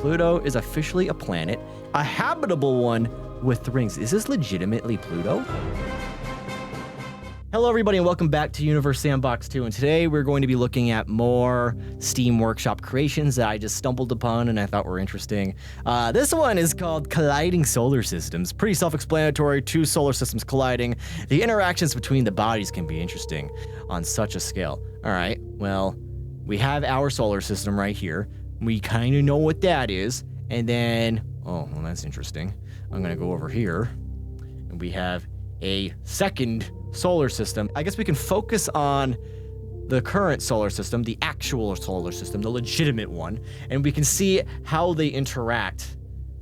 Pluto is officially a planet, a habitable one with rings. Is this legitimately Pluto? Hello everybody and welcome back to Universe Sandbox 2, and today we're going to be looking at more Steam Workshop creations that I just stumbled upon and I thought were interesting. This one is called Colliding Solar Systems. Pretty self-explanatory, two solar systems colliding. The interactions between the bodies can be interesting on such a scale. Alright, well, we have our solar system right here. We kind of know what that is, and then, oh, well that's interesting. I'm gonna go over here, and we have a second solar system. I guess we can focus on the current solar system, the actual solar system, the legitimate one, and we can see how they interact.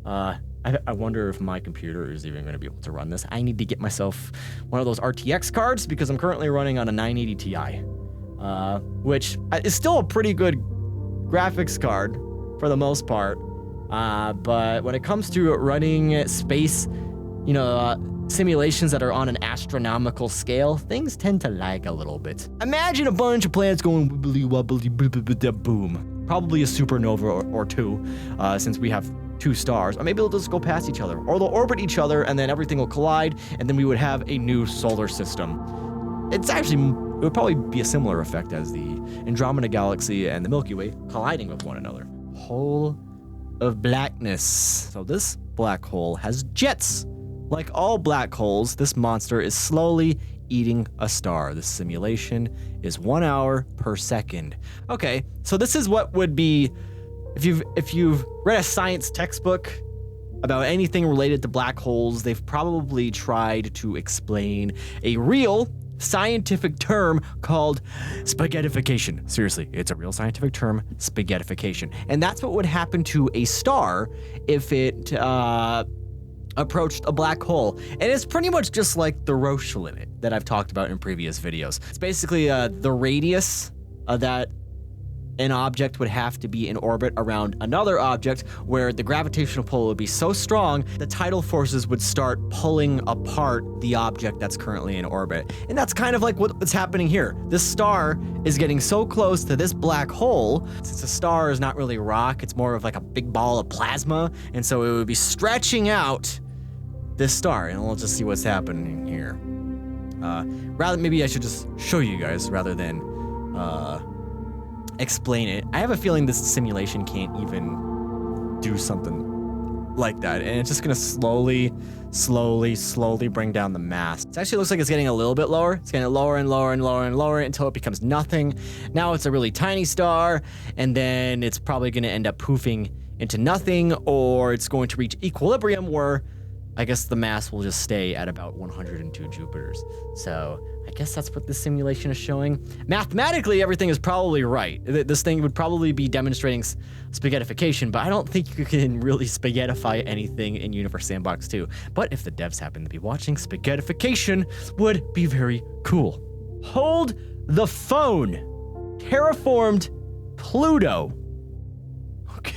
I wonder if my computer is even going to be able to run this. I need to get myself one of those RTX cards because I'm currently running on a 980 Ti, which is still a pretty good graphics card for the most part. But when it comes to running space, simulations that are on an astronomical scale, things tend to lag a little bit. Imagine a bunch of planets going wibbly wobbly boom. Probably a supernova or two, since we have two stars. Or maybe they'll just go past each other. Or they'll orbit each other and then everything will collide and then we would have a new solar system. It would probably be a similar effect as the Andromeda Galaxy and the Milky Way colliding with one another. Hole of blackness. So this black hole has jets. Like all black holes, this monster is slowly eating a star. This simulation is 1 hour per second. Okay, so this is what would be, if you've read a science textbook about anything related to black holes, they've probably tried to explain a real scientific term called spaghettification. Seriously, it's a real scientific term, spaghettification. And that's what would happen to a star if it approached a black hole. And it's pretty much just like the Roche limit that I've talked about in previous videos. It's basically the radius that an object would have to be in orbit around another object, where the gravitational pull would be so strong, the tidal forces would start pulling apart the object that's currently in orbit. And that's kind of like what's happening here. This star is getting so close to this black hole. Since a star is not really rock, it's more of like a big ball of plasma, and so it would be stretching out this star, and we'll just see what's happening here. Maybe I should just show you guys rather than explain it. I have a feeling this simulation can't even do something like that, and it's just gonna slowly bring down the mass. It actually looks like it's getting a little bit lower. It's getting lower and lower and lower and lower until it becomes nothing. Now it's a really tiny star, and then it's probably gonna end up poofing into nothing, or it's going to reach equilibrium where I guess the mass will just stay at about 102 Jupiters. So I guess that's what this simulation is showing. Mathematically, everything is probably right. This thing would probably be demonstrating spaghettification, but I don't think you can really spaghettify anything in Universe Sandbox 2. But if the devs happen to be watching, spaghettification would be very cool. Hold the phone. Terraformed Pluto. Okay.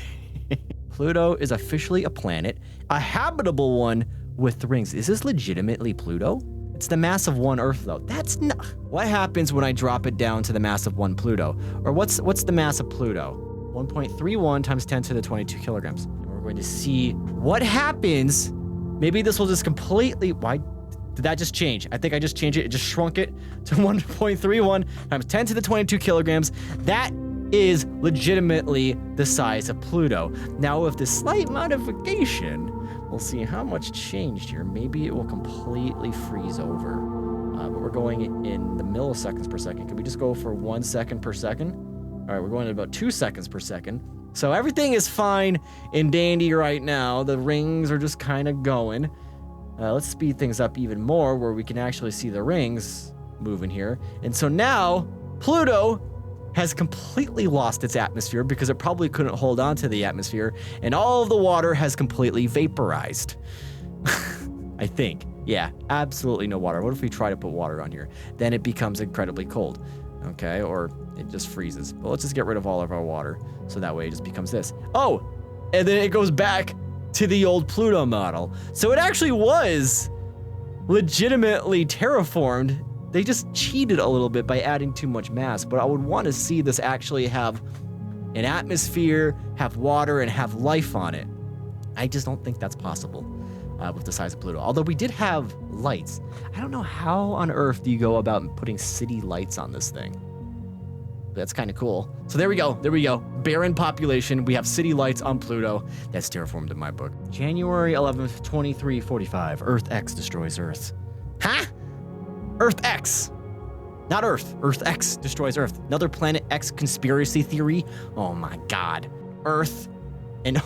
Pluto is officially a planet, a habitable one with rings. Is this legitimately Pluto? It's the mass of one Earth, though. That's not. What happens when I drop it down to the mass of one Pluto? Or what's the mass of Pluto? 1.31 times 10 to the 22 kilograms. And we're going to see what happens. Maybe this will just completely. Why did that just change? I think I just changed it. It just shrunk it to 1.31 times 10 to the 22 kilograms. That is legitimately the size of Pluto. Now, with this slight modification, we'll see how much changed here. Maybe it will completely freeze over. But we're going in the milliseconds per second. Can we just go for 1 second per second? All right, we're going at about 2 seconds per second. So everything is fine and dandy right now. The rings are just kind of going. Let's speed things up even more where we can actually see the rings moving here. And so now Pluto has completely lost its atmosphere because it probably couldn't hold on to the atmosphere, and all of the water has completely vaporized. I think. Yeah, absolutely no water. What if we try to put water on here? Then it becomes incredibly cold. Okay, or it just freezes. But let's just get rid of all of our water, so that way it just becomes this. Oh, and then it goes back to the old Pluto model. So it actually was legitimately terraformed. They just cheated a little bit by adding too much mass, but I would want to see this actually have an atmosphere, have water, and have life on it. I just don't think that's possible with the size of Pluto. Although we did have lights. I don't know how on Earth do you go about putting city lights on this thing. That's kind of cool. So there we go. There we go. Barren population. We have city lights on Pluto. That's terraformed in my book. January 11th, 2345. Earth X destroys Earth. Huh? Earth X. Not Earth. Earth X destroys Earth. Another Planet X conspiracy theory. Oh my God. Earth and...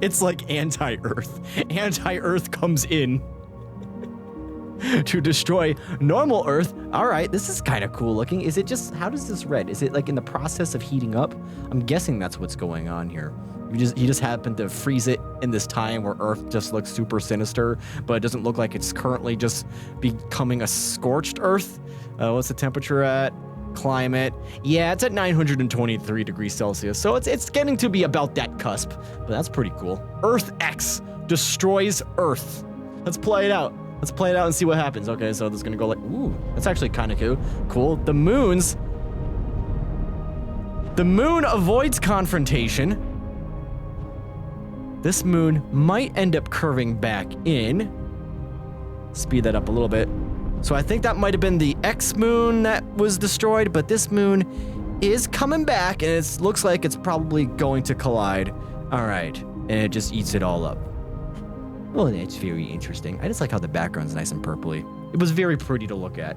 It's like anti-Earth. Anti-Earth comes in to destroy normal Earth. All right, this is kind of cool looking. Is it just, how does this red? Is it like in the process of heating up? I'm guessing that's what's going on here. He just happened to freeze it in this time where Earth just looks super sinister, but it doesn't look like it's currently just becoming a scorched Earth. What's the temperature at? Climate. Yeah, it's at 923 degrees Celsius, so it's getting to be about that cusp, but that's pretty cool. Earth X destroys Earth. Let's play it out. Let's play it out and see what happens. Okay, so this is gonna go like, ooh, that's actually kind of cool. The moon avoids confrontation. This moon might end up curving back in. Speed that up a little bit. So I think that might have been the X moon that was destroyed, but this moon is coming back, and it looks like it's probably going to collide. All right, and it just eats it all up. Well, it's very interesting. I just like how the background's nice and purpley. It was very pretty to look at.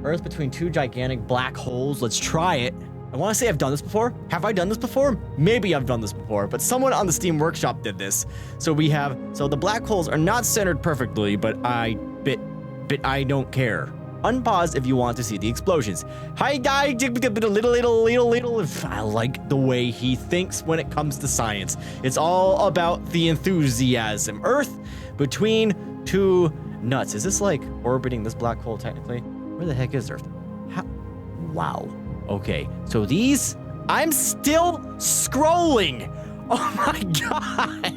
Earth between two gigantic black holes. Let's try it. I want to say I've done this before. Have I done this before? Maybe I've done this before, but someone on the Steam Workshop did this. So the black holes are not centered perfectly, but I don't care. Unpause if you want to see the explosions. Hi guy, little. I like the way he thinks when it comes to science. It's all about the enthusiasm. Earth between two nuts. Is this like orbiting this black hole technically? Where the heck is Earth? Wow. Okay, so I'm still scrolling. Oh my God.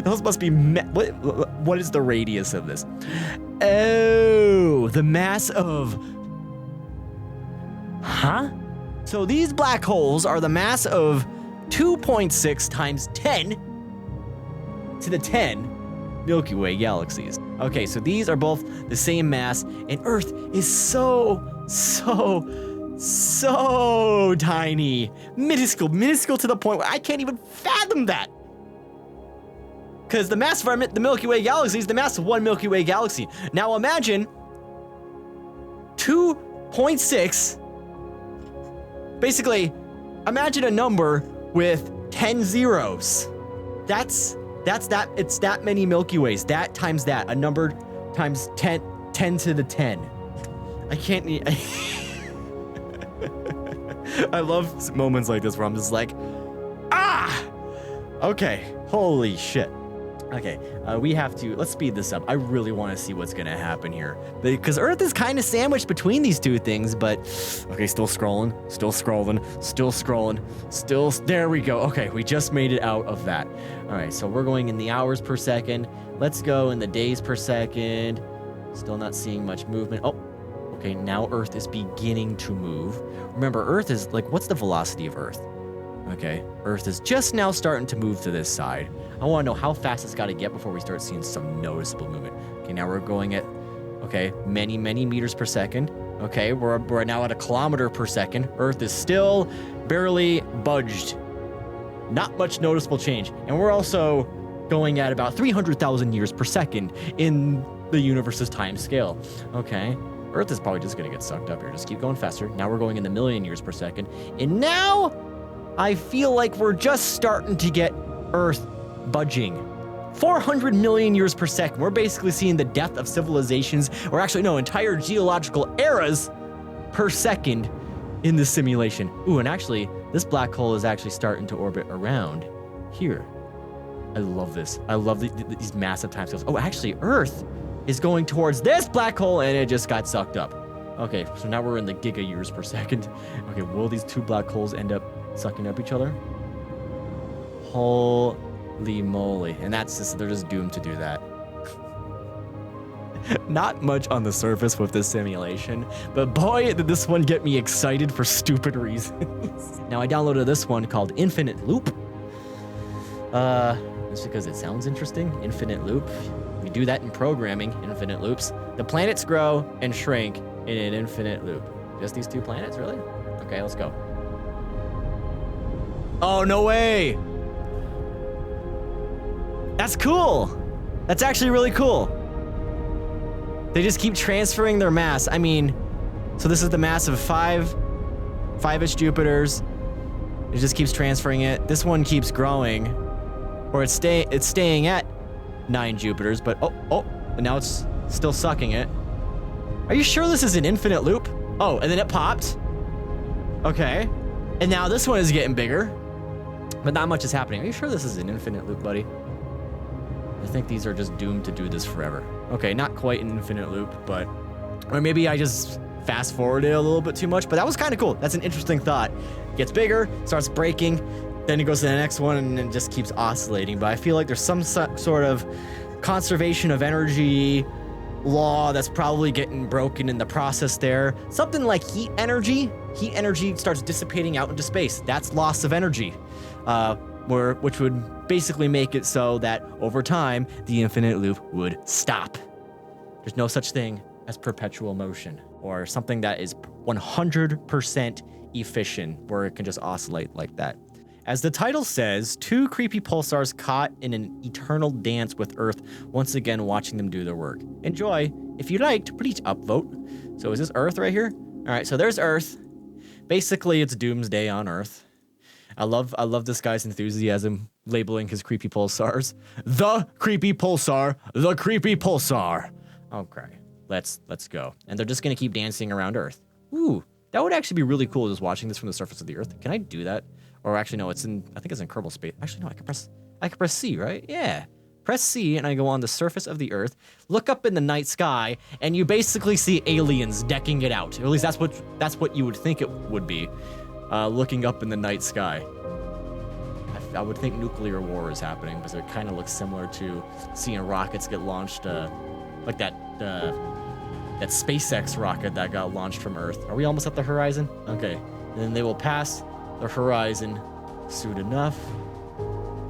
Those must be, what is the radius of this? Oh, the mass of, So these black holes are the mass of 2.6 times 10 to the 10 Milky Way galaxies. Okay, so these are both the same mass, and Earth is so tiny. Minuscule to the point where I can't even fathom that. Because the mass of the Milky Way galaxy is the mass of one Milky Way galaxy. Now imagine 2.6. Basically, imagine a number with 10 zeros. It's that many Milky Ways. That times that. A number times 10 to the 10. I can't. I love moments like this where I'm just like, okay, holy shit. Okay, let's speed this up. I really want to see what's going to happen here. Because Earth is kind of sandwiched between these two things, but... Okay, still scrolling. There we go. Okay, we just made it out of that. All right, so we're going in the hours per second. Let's go in the days per second. Still not seeing much movement. Oh, okay, now Earth is beginning to move. Remember, Earth is... what's the velocity of Earth? Okay, Earth is just now starting to move to this side. I want to know how fast it's got to get before we start seeing some noticeable movement. Okay, now we're going at, many meters per second. Okay, we're now at a kilometer per second. Earth is still barely budged. Not much noticeable change. And we're also going at about 300,000 years per second in the universe's time scale. Okay, Earth is probably just going to get sucked up here. Just keep going faster. Now we're going in the million years per second. And now I feel like we're just starting to get Earth budging. 400 million years per second. We're basically seeing the death of civilizations, or actually no, entire geological eras per second in this simulation. Ooh, and actually, this black hole is actually starting to orbit around here. I love this. I love these massive timescales. Oh, actually, Earth is going towards this black hole, and it just got sucked up. Okay, so now we're in the giga years per second. Okay, will these two black holes end up sucking up each other? Holy moly. And that's just, they're just doomed to do that. Not much on the surface with this simulation, but boy, did this one get me excited for stupid reasons. Now, I downloaded this one called Infinite Loop. Just because it sounds interesting. Infinite Loop. We do that in programming, infinite loops. The planets grow and shrink in an infinite loop. Just these 2 planets, really? Okay, let's go. Oh, no way! That's cool! That's actually really cool. They just keep transferring their mass. I mean, so this is the mass of 5-ish Jupiters. It just keeps transferring it. This one keeps growing, or it's staying at 9 Jupiters, but and now it's still sucking it. Are you sure this is an infinite loop? Oh, and then it popped. Okay. And now this one is getting bigger, but not much is happening. Are you sure this is an infinite loop, buddy? I think these are just doomed to do this forever. Okay, not quite an infinite loop, but... Or maybe I just fast forwarded a little bit too much, but that was kind of cool. That's an interesting thought. It gets bigger, starts breaking, then it goes to the next one, and it just keeps oscillating. But I feel like there's some sort of conservation of energy law that's probably getting broken in the process there. Something like heat energy. Heat energy starts dissipating out into space. That's loss of energy. Which would basically make it so that over time, the infinite loop would stop. There's no such thing as perpetual motion or something that is 100% efficient where it can just oscillate like that. As the title says, 2 creepy pulsars caught in an eternal dance with Earth, once again watching them do their work. Enjoy. If you liked, please upvote. So is this Earth right here? All right, so there's Earth. Basically, it's doomsday on Earth. I love this guy's enthusiasm labeling his creepy pulsars. The creepy pulsar, the creepy pulsar. Okay, let's go. And they're just gonna keep dancing around Earth. Ooh, that would actually be really cool just watching this from the surface of the Earth. Can I do that? Or actually, no, I think it's in Kerbal Space. Actually, no, I can press C, right? Yeah. Press C and I go on the surface of the Earth, look up in the night sky, and you basically see aliens decking it out. Or at least that's what you would think it would be. Looking up in the night sky. I would think nuclear war is happening because it kind of looks similar to seeing rockets get launched, like that SpaceX rocket that got launched from Earth. Are we almost at the horizon? Okay. And then they will pass the horizon soon enough.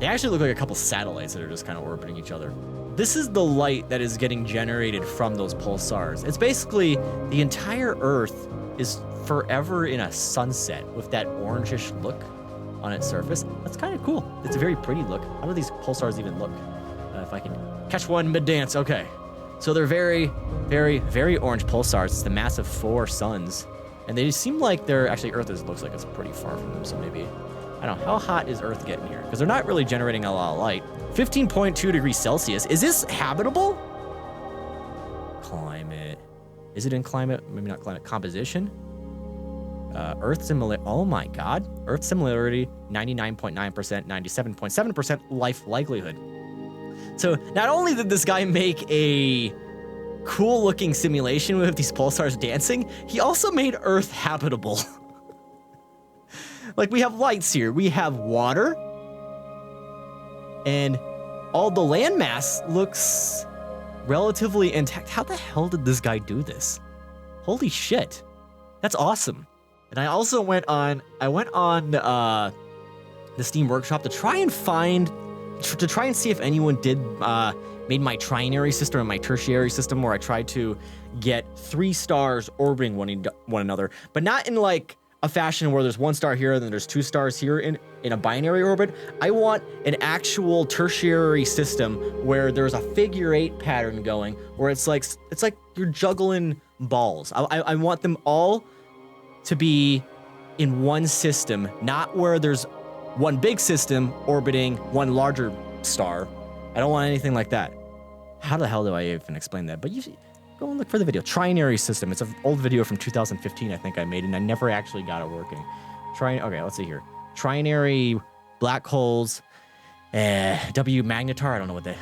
They actually look like a couple satellites that are just kind of orbiting each other. This is the light that is getting generated from those pulsars. It's basically the entire Earth is forever in a sunset with that orangish look on its surface. That's kind of cool. It's a very pretty look. How do these pulsars even look? If I can catch one mid-dance. Okay. So they're very, very, very orange pulsars. It's the mass of 4 suns. And they seem like they're... Actually, Earth looks like it's pretty far from them, so maybe... I don't know. How hot is Earth getting here? Because they're not really generating a lot of light. 15.2 degrees Celsius. Is this habitable? Climate. Is it in climate? Maybe not climate. Composition? Earth similarity. Oh my god. Earth similarity, 99.9%, 97.7% life likelihood. So not only did this guy make a cool looking simulation with these pulsars dancing, he also made Earth habitable. Like, we have lights here, we have water, and all the landmass looks relatively intact. How the hell did this guy do this? Holy shit. That's awesome. And I also went on the Steam Workshop to try and see if anyone made my trinary system and my tertiary system, where I tried to get 3 stars orbiting one another, but not in like a fashion where there's 1 star here and then there's 2 stars here in a binary orbit. I want an actual tertiary system where there's a figure 8 pattern going, where it's like you're juggling balls. I want them all to be in one system, not where there's 1 big system orbiting 1 larger star. I don't want anything like that. How the hell do I even explain that? But you go and look for the video. Trinary System. It's an old video from 2015, I think I made, and I never actually got it working. Okay, let's see here. Trinary black holes, W magnetar. I don't know what I'm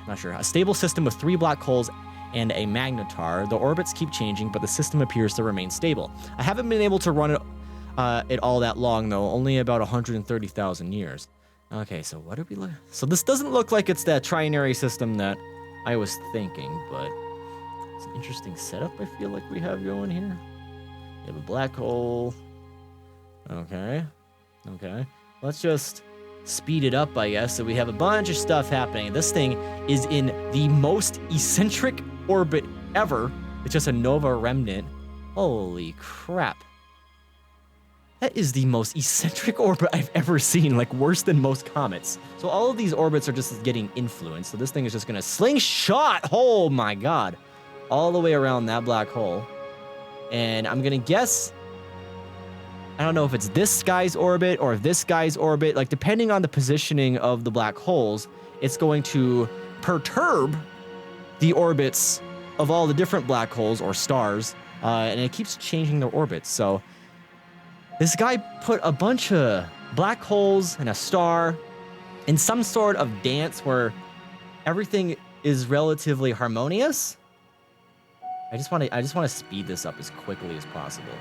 not sure. A stable system with 3 black holes and a magnetar. The orbits keep changing, but the system appears to remain stable. I haven't been able to run it all that long, though. Only about 130,000 years. Okay, so what did we look? So this doesn't look like it's that trinary system that I was thinking, but It's an interesting setup I feel like we have going here. We have a black hole. Okay. Okay. Let's just speed it up, I guess. So we have a bunch of stuff happening. This thing is in the most eccentric orbit ever. It's just a nova remnant. Holy crap. That is the most eccentric orbit I've ever seen, like worse than most comets. So all of these orbits are just getting influenced. So this thing is just gonna slingshot, oh my god, all the way around that black hole. And I'm gonna guess, I don't know if it's this guy's orbit or if this guy's orbit, like depending on the positioning of the black holes, it's going to perturb the orbits of all the different black holes or stars, and it keeps changing their orbits. So this guy put a bunch of black holes and a star in some sort of dance where everything is relatively harmonious. I just want to speed this up as quickly as possible.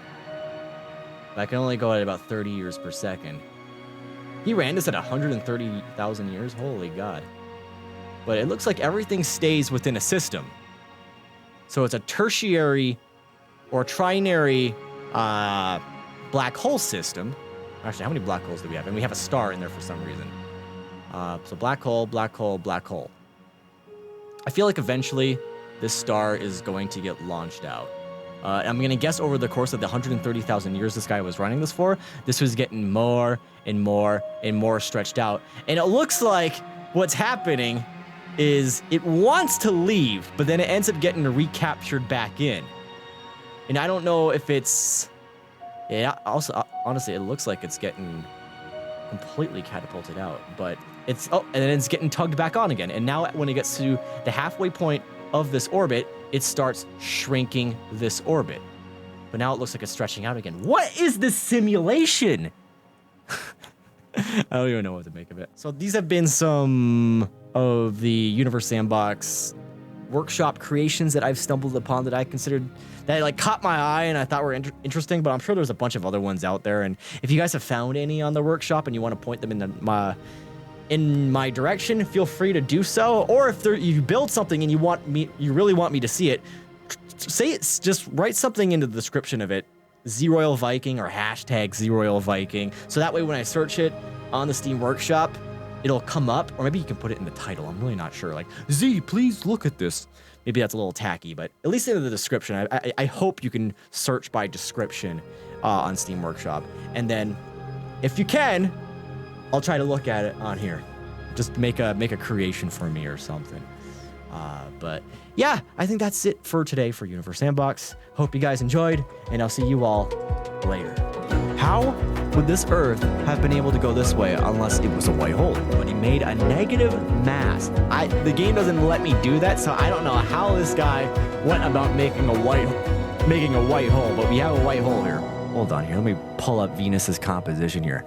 But I can only go at about 30 years per second. He ran this at 130,000 years. Holy God. But it looks like everything stays within a system. So it's a tertiary or trinary black hole system. Actually, how many black holes do we have? And we have a star in there for some reason. So black hole, black hole, black hole. I feel like eventually this star is going to get launched out. I'm going to guess over the course of the 130,000 years this guy was running this for, this was getting more and more and more stretched out. And it looks like what's happening is it wants to leave, but then it ends up getting recaptured back in. And I don't know if it's... Yeah, also, honestly, it looks like it's getting completely catapulted out, but it's... Oh, and then it's getting tugged back on again. And now when it gets to the halfway point of this orbit, it starts shrinking this orbit. But now it looks like it's stretching out again. What is this simulation? I don't even know what to make of it. So these have been some of the Universe Sandbox workshop creations that I've stumbled upon that I considered, that like caught my eye and I thought were interesting, but I'm sure there's a bunch of other ones out there. And if you guys have found any on the workshop and you want to point them in my direction, feel free to do so. Or if you build something and you really want me to see it, just write something into the description of it, ZeRoyalViking or hashtag ZeRoyalViking. So that way when I search it on the Steam Workshop, it'll come up, or maybe you can put it in the title. I'm really not sure. Like, Z, please look at this. Maybe that's a little tacky, but at least in the description. I hope you can search by description on Steam Workshop. And then, if you can, I'll try to look at it on here. Just make a creation for me or something. But yeah, I think that's it for today for Universe Sandbox. Hope you guys enjoyed, and I'll see you all later. How would this Earth have been able to go this way unless it was a white hole? But he made a negative mass. The game doesn't let me do that, so I don't know how this guy went about making a white hole, but we have a white hole here. Hold on here, let me pull up Venus's composition here.